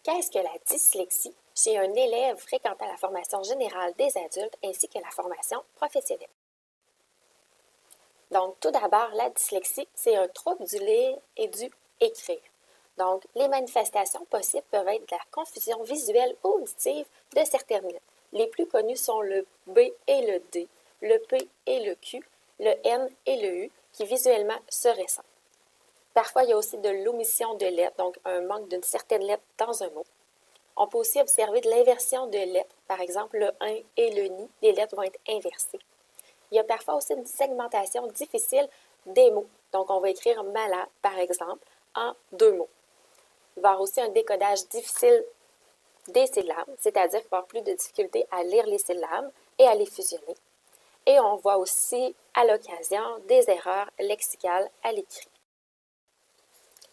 Qu'est-ce que la dyslexie chez un élève fréquentant la formation générale des adultes ainsi que la formation professionnelle? Donc, tout d'abord, la dyslexie, c'est un trouble du lire et du écrire. Donc, les manifestations possibles peuvent être de la confusion visuelle ou auditive de certaines lettres. Les plus connues sont le B et le D, le P et le Q, le N et le U, qui visuellement se ressemblent. Parfois, il y a aussi de l'omission de lettres, donc un manque d'une certaine lettre dans un mot. On peut aussi observer de l'inversion de lettres. Par exemple, le 1 et le ni, les lettres vont être inversées. Il y a parfois aussi une segmentation difficile des mots. Donc, on va écrire malade, par exemple, en 2 mots. Il va y avoir aussi un décodage difficile des syllabes, c'est-à-dire qu'il va y avoir plus de difficulté à lire les syllabes et à les fusionner. Et on voit aussi, à l'occasion, des erreurs lexicales à l'écrit.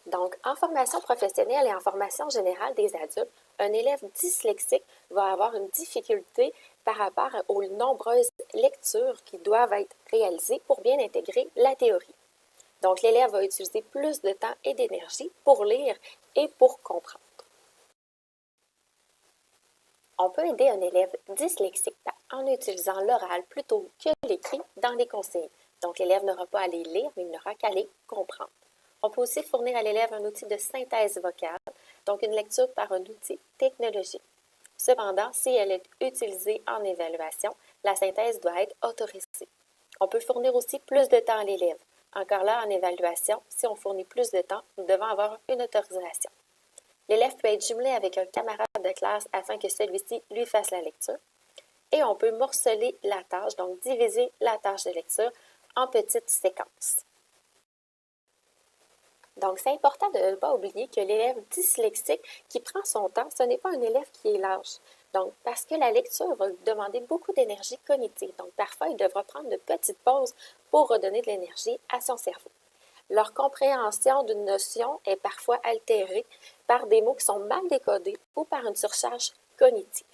Donc, en formation professionnelle et en formation générale des adultes, un élève dyslexique va avoir une difficulté par rapport aux nombreuses lectures qui doivent être réalisées pour bien intégrer la théorie. Donc, l'élève va utiliser plus de temps et d'énergie pour lire et pour comprendre. On peut aider un élève dyslexique en utilisant l'oral plutôt que l'écrit dans les consignes. Donc, l'élève n'aura pas à les lire, mais il n'aura qu'à les comprendre. On peut aussi fournir à l'élève un outil de synthèse vocale, donc une lecture par un outil technologique. Cependant, si elle est utilisée en évaluation, la synthèse doit être autorisée. On peut fournir aussi plus de temps à l'élève. Encore là, en évaluation, si on fournit plus de temps, nous devons avoir une autorisation. L'élève peut être jumelé avec un camarade de classe afin que celui-ci lui fasse la lecture. Et on peut morceler la tâche, donc diviser la tâche de lecture en petites séquences. Donc, c'est important de ne pas oublier que l'élève dyslexique qui prend son temps, ce n'est pas un élève qui est lâche. Donc, parce que la lecture va lui demander beaucoup d'énergie cognitive. Donc, parfois, il devra prendre de petites pauses pour redonner de l'énergie à son cerveau. Leur compréhension d'une notion est parfois altérée par des mots qui sont mal décodés ou par une surcharge cognitive.